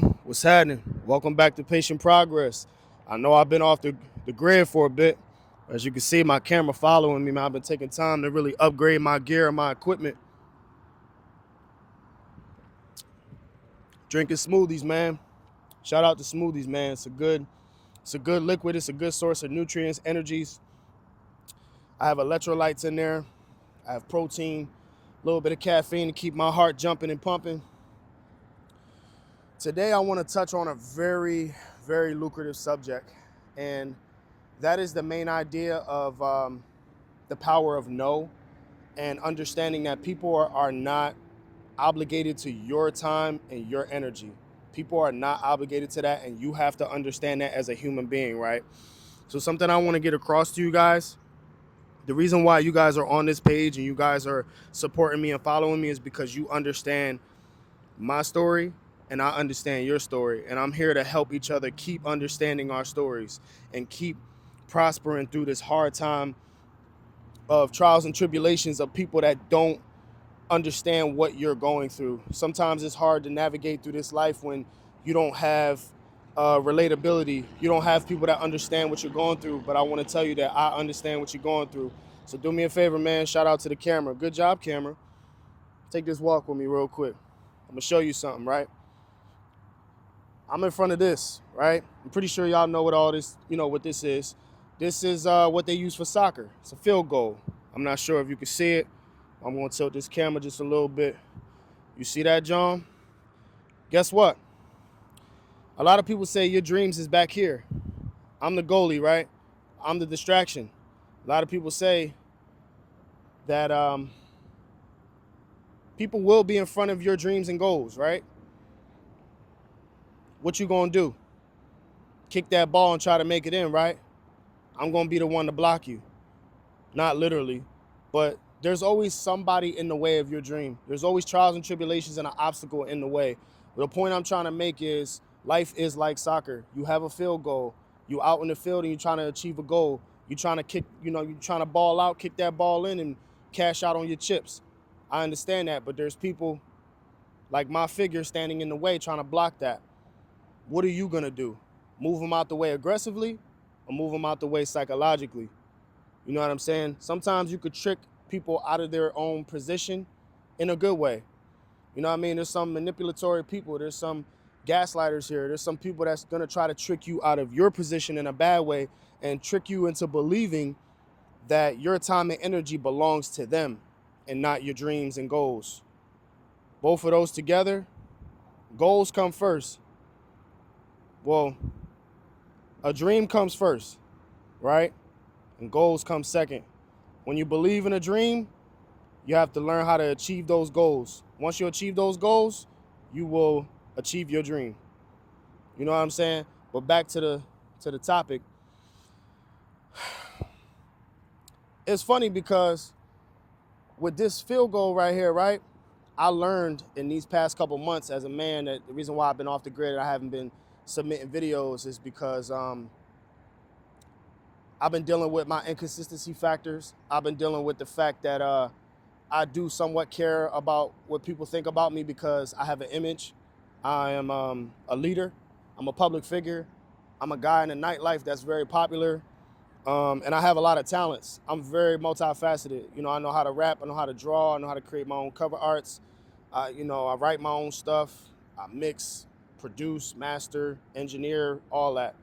What's happening? Welcome back to Patient Progress. I know I've been off the grid for a bit. As you can see, my camera following me, man. I've been taking time to really upgrade my gear and my equipment. Drinking smoothies, man. Shout out to smoothies, man. It's a good liquid. It's a good source of nutrients, energies. I have electrolytes in there. I have protein, a little bit of caffeine to keep my heart jumping and pumping. Today, I want to touch on a very, very lucrative subject, and that is the main idea of the power of no, and understanding that people are not obligated to your time and your energy. People are not obligated to that, and you have to understand that as a human being, right? So something I want to get across to you guys, the reason why you guys are on this page and you guys are supporting me and following me is because you understand my story and I understand your story. And I'm here to help each other keep understanding our stories and keep prospering through this hard time of trials and tribulations of people that don't understand what you're going through. Sometimes it's hard to navigate through this life when you don't have relatability. You don't have people that understand what you're going through. But I want to tell you that I understand what you're going through. So do me a favor, man. Shout out to the camera. Good job, camera. Take this walk with me real quick. I'm going to show you something, right? I'm in front of this, right? I'm pretty sure y'all know what all this, what this is. This is what they use for soccer. It's a field goal. I'm not sure if you can see it. I'm going to tilt this camera just a little bit. You see that, John? Guess what? A lot of people say your dreams is back here. I'm the goalie, right? I'm the distraction. A lot of people say that people will be in front of your dreams and goals, right? What you gonna do? Kick that ball and try to make it in, right? I'm gonna be the one to block you. Not literally, but there's always somebody in the way of your dream. There's always trials and tribulations and an obstacle in the way. The point I'm trying to make is life is like soccer. You have a field goal. You out in the field and you're trying to achieve a goal. You're trying to kick, you're trying to ball out, kick that ball in and cash out on your chips. I understand that, but there's people like my figure standing in the way trying to block that. What are you gonna do? Move them out the way aggressively or move them out the way psychologically? You know what I'm saying? Sometimes you could trick people out of their own position in a good way. You know what I mean? There's some manipulatory people. There's some gaslighters here. There's some people that's going to try to trick you out of your position in a bad way and trick you into believing that your time and energy belongs to them and not your dreams and goals. Both of those together, goals come first. Well, a dream comes first, right? And goals come second. When you believe in a dream, you have to learn how to achieve those goals. Once you achieve those goals, you will achieve your dream. You know what I'm saying? But back to the topic. It's funny because with this field goal right here, right? I learned in these past couple months as a man that the reason why I've been off the grid and I haven't been submitting videos is because I've been dealing with my inconsistency factors. I've been dealing with the fact that I do somewhat care about what people think about me because I have an image. I am a leader. I'm a public figure. I'm a guy in the nightlife that's very popular. And I have a lot of talents. I'm very multifaceted. I know how to rap. I know how to draw. I know how to create my own cover arts. I write my own stuff. I mix, produce, master, engineer, all that.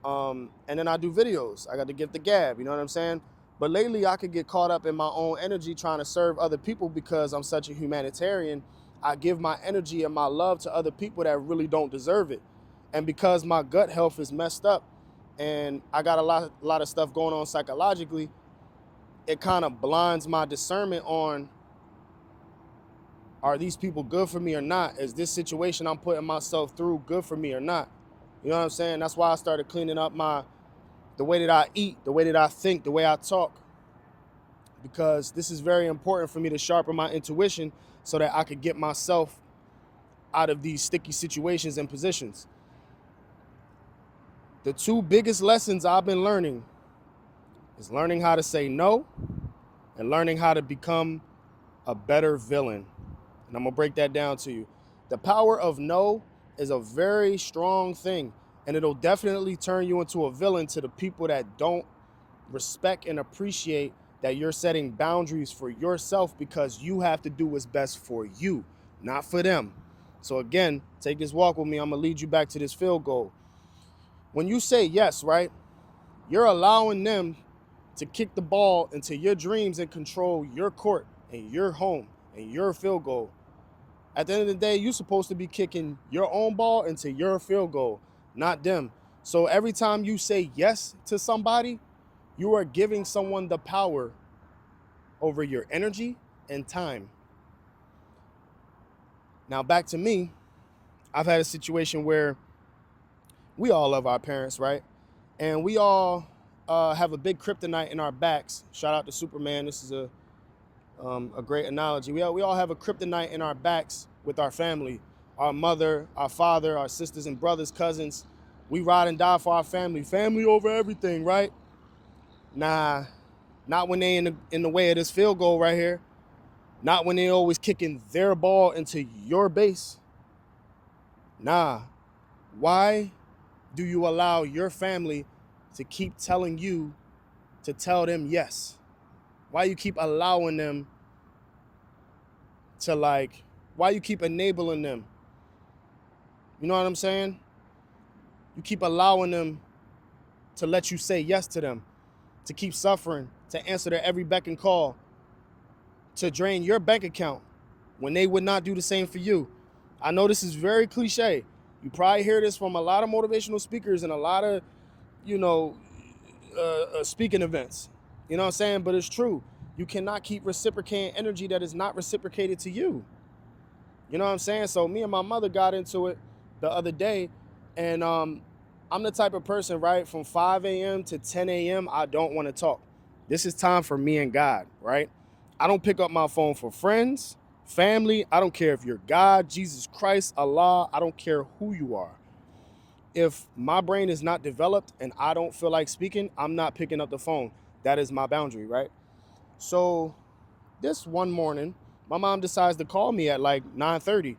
And then I do videos. I got to give the gab, you know what I'm saying? But lately I could get caught up in my own energy trying to serve other people because I'm such a humanitarian. I give my energy and my love to other people that really don't deserve it. And because my gut health is messed up and I got a lot of stuff going on psychologically, it kind of blinds my discernment on, are these people good for me or not? Is this situation I'm putting myself through good for me or not? You know what I'm saying? That's why I started cleaning up the way that I eat, the way that I think, the way I talk, because this is very important for me to sharpen my intuition so that I could get myself out of these sticky situations and positions. The two biggest lessons I've been learning is learning how to say no and learning how to become a better villain. And I'm gonna break that down to you. The power of no is a very strong thing, and it'll definitely turn you into a villain to the people that don't respect and appreciate that you're setting boundaries for yourself, because you have to do what's best for you, not for them. So again, take this walk with me. I'm gonna lead you back to this field goal. When you say yes, right, you're allowing them to kick the ball into your dreams and control your court and your home and your field goal. At the end of the day, you're supposed to be kicking your own ball into your field goal, not them. So every time you say yes to somebody, you are giving someone the power over your energy and time. Now, back to me, I've had a situation where we all love our parents, right? And we all have a big kryptonite in our backs. Shout out to Superman. This is a great analogy. We all have a kryptonite in our backs with our family, our mother, our father, our sisters and brothers, cousins. We ride and die for our family. Family over everything, right? Nah, not when they in the way of this field goal right here. Not when they always kicking their ball into your base. Nah. Why do you allow your family to keep telling you to tell them yes? Why you keep allowing them to why you keep enabling them? You know what I'm saying? You keep allowing them to let you say yes to them, to keep suffering, to answer their every beck and call, to drain your bank account when they would not do the same for you. I know this is very cliche. You probably hear this from a lot of motivational speakers and a lot of, speaking events. You know what I'm saying? But it's true. You cannot keep reciprocating energy that is not reciprocated to you. You know what I'm saying? So me and my mother got into it the other day, and I'm the type of person, right, from 5 a.m. to 10 a.m., I don't want to talk. This is time for me and God, right? I don't pick up my phone for friends, family. I don't care if you're God, Jesus Christ, Allah. I don't care who you are. If my brain is not developed and I don't feel like speaking, I'm not picking up the phone. That is my boundary, right? So this one morning, my mom decides to call me at like 9:30,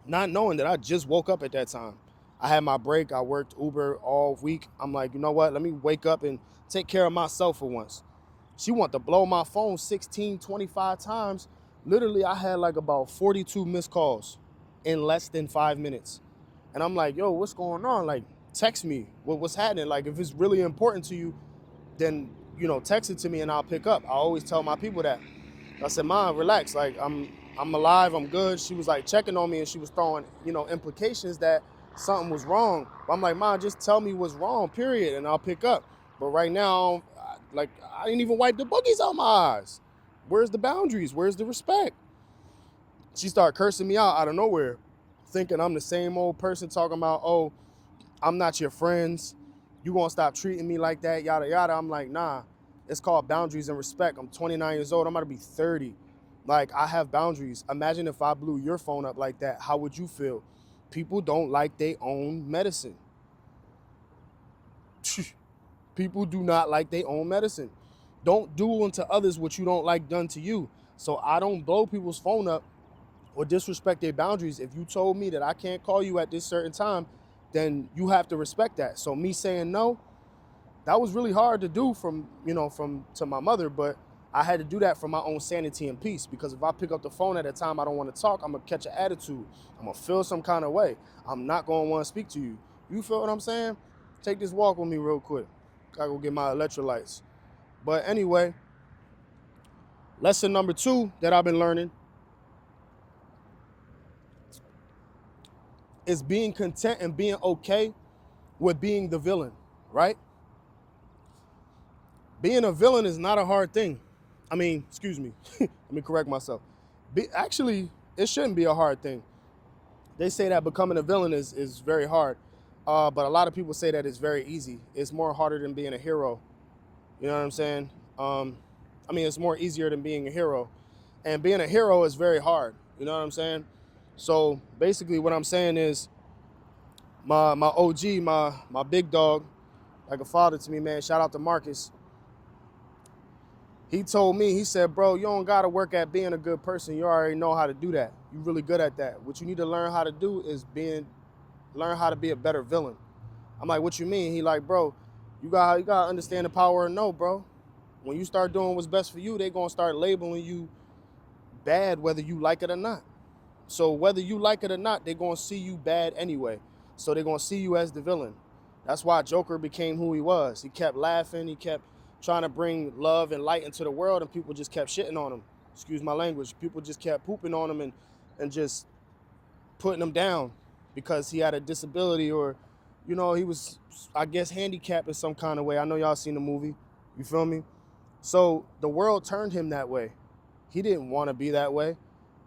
not knowing that I just woke up at that time. I had my break. I worked Uber all week. I'm like, you know what? Let me wake up and take care of myself for once. She wanted to blow my phone 16, 25 times. Literally, I had like about 42 missed calls in less than 5 minutes. And I'm like, yo, what's going on? Like, text me. What's happening? Like, if it's really important to you, then, text it to me and I'll pick up. I always tell my people that. I said, Mom, relax. Like, I'm alive. I'm good. She was like checking on me and she was throwing, implications that something was wrong. But I'm like, Mom, just tell me what's wrong, period, and I'll pick up. But right now, I didn't even wipe the boogies out my eyes. Where's the boundaries? Where's the respect? She started cursing me out of nowhere, thinking I'm the same old person talking about, oh, I'm not your friends. You gonna stop treating me like that, yada, yada. I'm like, nah, it's called boundaries and respect. I'm 29 years old. I'm about to be 30. Like, I have boundaries. Imagine if I blew your phone up like that. How would you feel? People don't like their own medicine. People do not like their own medicine. Don't do unto others what you don't like done to you. So I don't blow people's phone up or disrespect their boundaries. If you told me that I can't call you at this certain time, then you have to respect that. So me saying no, that was really hard to do from to my mother, but I had to do that for my own sanity and peace, because if I pick up the phone at a time I don't want to talk, I'm gonna catch an attitude. I'm gonna feel some kind of way. I'm not gonna want to speak to you. You feel what I'm saying? Take this walk with me real quick. Gotta go get my electrolytes. But anyway, lesson number 2 that I've been learning is being content and being okay with being the villain, right? Being a villain is not a hard thing. I mean, excuse me, let me correct myself. Actually, it shouldn't be a hard thing. They say that becoming a villain is very hard, but a lot of people say that it's very easy. It's more harder than being a hero. You know what I'm saying? It's more easier than being a hero. And being a hero is very hard. You know what I'm saying? So basically what I'm saying is my OG, my big dog, like a father to me, man. Shout out to Marcus. He told me, he said, bro, you don't got to work at being a good person. You already know how to do that. You're really good at that. What you need to learn how to do is learn how to be a better villain. I'm like, what you mean? He like, bro, you gotta understand the power of no, bro. When you start doing what's best for you, they gonna start labeling you bad whether you like it or not. So whether you like it or not, they're gonna see you bad anyway. So they're gonna see you as the villain. That's why Joker became who he was. He kept laughing, he kept trying to bring love and light into the world, and people just kept shitting on him. Excuse my language. People just kept pooping on him and just putting him down because he had a disability, or, he was, I guess, handicapped in some kind of way. I know y'all seen the movie. You feel me? So the world turned him that way. He didn't want to be that way.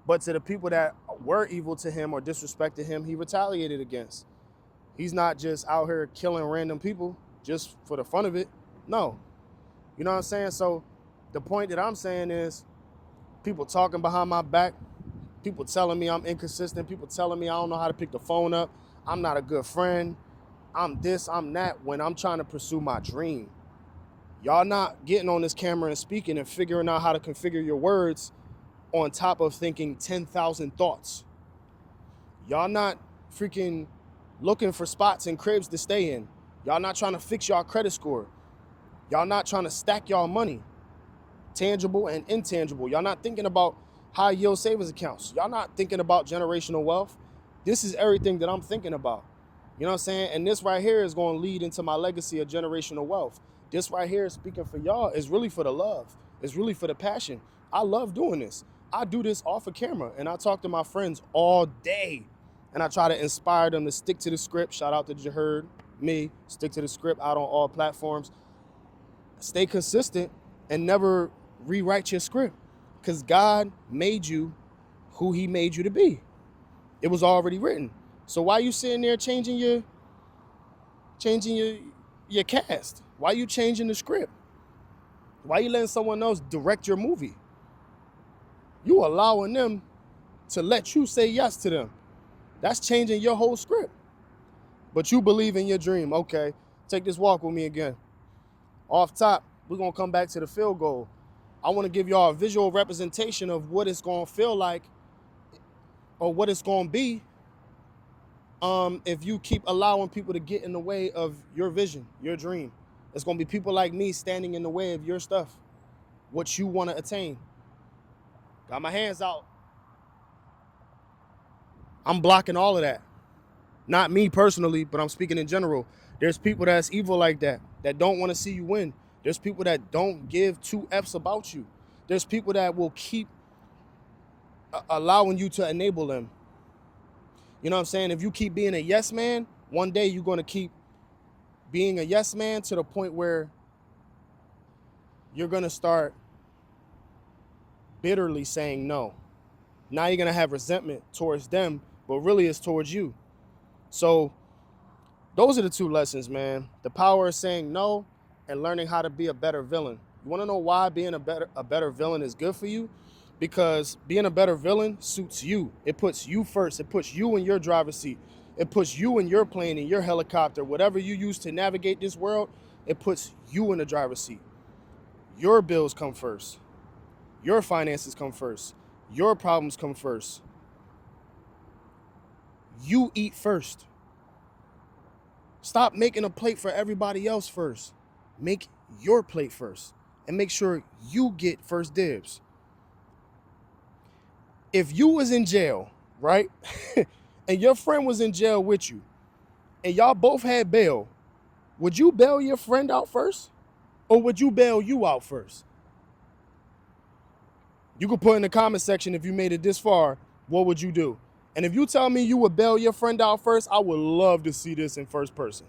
But to the people that were evil to him or disrespected him, he retaliated against. He's not just out here killing random people just for the fun of it. No. You know what I'm saying? So the point that I'm saying is, people talking behind my back, people telling me I'm inconsistent, people telling me I don't know how to pick the phone up, I'm not a good friend, I'm this, I'm that, when I'm trying to pursue my dream. Y'all not getting on this camera and speaking and figuring out how to configure your words on top of thinking 10,000 thoughts. Y'all not freaking looking for spots and cribs to stay in. Y'all not trying to fix y'all credit score. Y'all not trying to stack y'all money, tangible and intangible. Y'all not thinking about high yield savings accounts. Y'all not thinking about generational wealth. This is everything that I'm thinking about. You know what I'm saying? And this right here is going to lead into my legacy of generational wealth. This right here, speaking for y'all, is really for the love. It's really for the passion. I love doing this. I do this off of camera, and I talk to my friends all day, and I try to inspire them to stick to the script. Shout out to Jaheard, me, stick to the script out on all platforms. Stay consistent and never rewrite your script, because God made you who he made you to be. It was already written. So why you sitting there changing your cast? Why you changing the script? Why you letting someone else direct your movie? You allowing them to let you say yes to them. That's changing your whole script. But you believe in your dream. Okay, take this walk with me again. Off top, we're going to come back to the field goal. I want to give y'all a visual representation of what it's going to feel like, or what it's going to be, if you keep allowing people to get in the way of your vision, your dream. It's going to be people like me standing in the way of your stuff, what you want to attain. Got my hands out. I'm blocking all of that. Not me personally, but I'm speaking in general. There's people that's evil like that don't want to see you win. There's people that don't give two F's about you. There's people that will keep allowing you to enable them. You know what I'm saying? If you keep being a yes man, one day you're going to keep being a yes man to the point where you're going to start bitterly saying no. Now you're going to have resentment towards them, but really it's towards you. So those are the two lessons, man. The power of saying no and learning how to be a better villain. You want to know why being a better villain is good for you? Because being a better villain suits you. It puts you first. It puts you in your driver's seat. It puts you in your plane, in your helicopter, whatever you use to navigate this world, it puts you in the driver's seat. Your bills come first. Your finances come first. Your problems come first. You eat first. Stop making a plate for everybody else first. Make your plate first and make sure you get first dibs. If you was in jail, right, and your friend was in jail with you, and y'all both had bail, would you bail your friend out first? Or would you bail you out first? You could put in the comment section, if you made it this far, what would you do? And if you tell me you would bail your friend out first, I would love to see this in first person.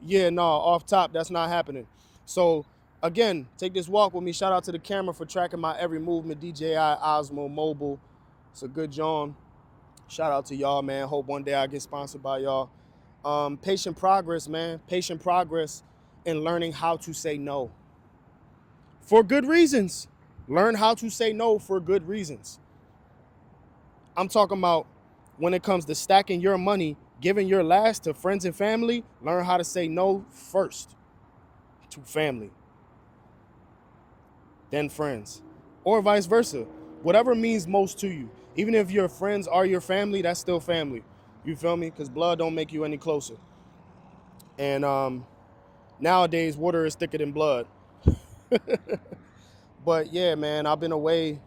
Yeah, no, off top, that's not happening. So, again, take this walk with me. Shout out to the camera for tracking my every movement. DJI Osmo Mobile. It's a good John. Shout out to y'all, man. Hope one day I get sponsored by y'all. Patient progress, man. Patient progress in learning how to say no. For good reasons. Learn how to say no for good reasons. I'm talking about when it comes to stacking your money, giving your last to friends and family, learn how to say no first to family. then friends, or vice versa. Whatever means most to you. Even if your friends are your family, that's still family. You feel me? Because blood don't make you any closer. And nowadays, water is thicker than blood. But yeah, man, I've been away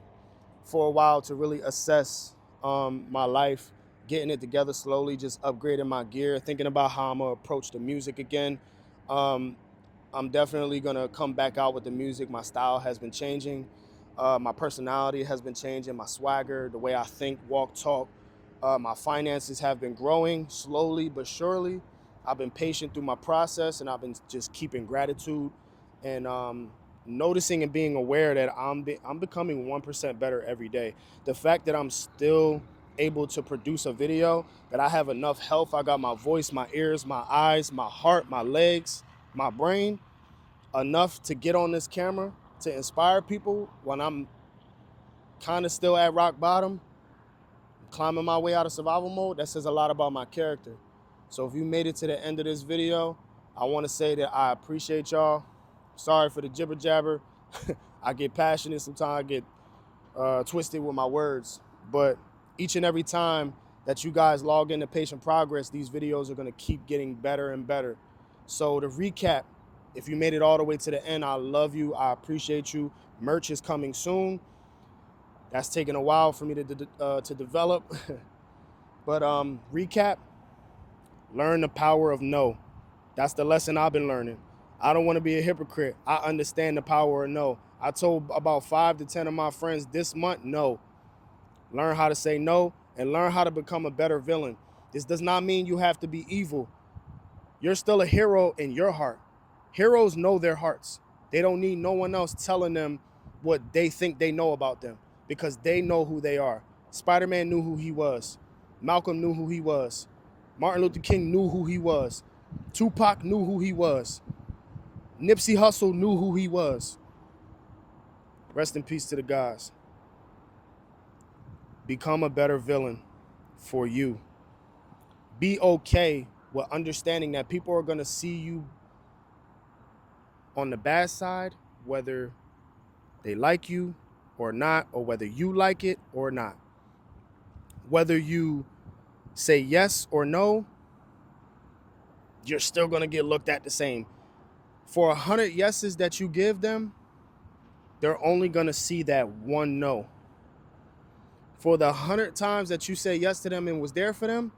for a while to really assess my life, getting it together slowly, just upgrading my gear, thinking about how I'm gonna approach the music again. Um, I'm definitely gonna come back out with the music. My style has been changing. My personality has been changing. My swagger, the way I think, walk, talk. My finances have been growing slowly but surely. I've been patient through my process, and I've been just keeping gratitude and noticing and being aware that I'm becoming 1% better every day. The fact that I'm still able to produce a video, that I have enough health, I got my voice, my ears, my eyes, my heart, my legs, my brain, enough to get on this camera to inspire people when I'm kind of still at rock bottom, climbing my way out of survival mode. That says a lot about my character. So if you made it to the end of this video, I want to say that I appreciate y'all. Sorry for the jibber jabber. I get passionate sometimes. I get twisted with my words, but each and every time that you guys log into Patient Progress, these videos are going to keep getting better and better. So to recap, if you made it all the way to the end, I love you. I appreciate you. Merch is coming soon. That's taken a while for me to develop. But recap, learn the power of no. That's the lesson I've been learning. I don't want to be a hypocrite. I understand the power of no. I told about 5 to 10 of my friends this month, no. Learn how to say no and learn how to become a better villain. This does not mean you have to be evil. You're still a hero in your heart. Heroes know their hearts. They don't need no one else telling them what they think they know about them because they know who they are. Spider-Man knew who he was. Malcolm knew who he was. Martin Luther King knew who he was. Tupac knew who he was. Nipsey Hussle knew who he was. Rest in peace to the guys. Become a better villain for you. Be okay with understanding that people are going to see you on the bad side, whether they like you or not, or whether you like it or not. Whether you say yes or no, you're still going to get looked at the same. For 100 yeses that you give them, they're only going to see that one no. For the 100 times that you say yes to them and was there for them,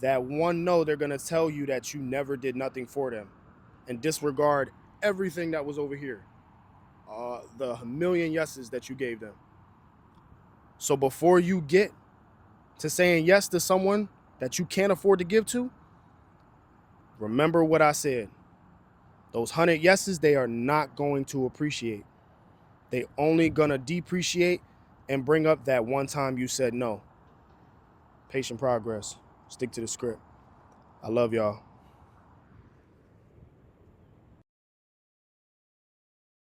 that one no, they're going to tell you that you never did nothing for them and disregard everything that was over here. The million yeses that you gave them. So before you get to saying yes to someone that you can't afford to give to, remember what I said. Those 100 yeses, they are not going to appreciate. They only gonna depreciate and bring up that one time you said no. Patient progress. Stick to the script. I love y'all.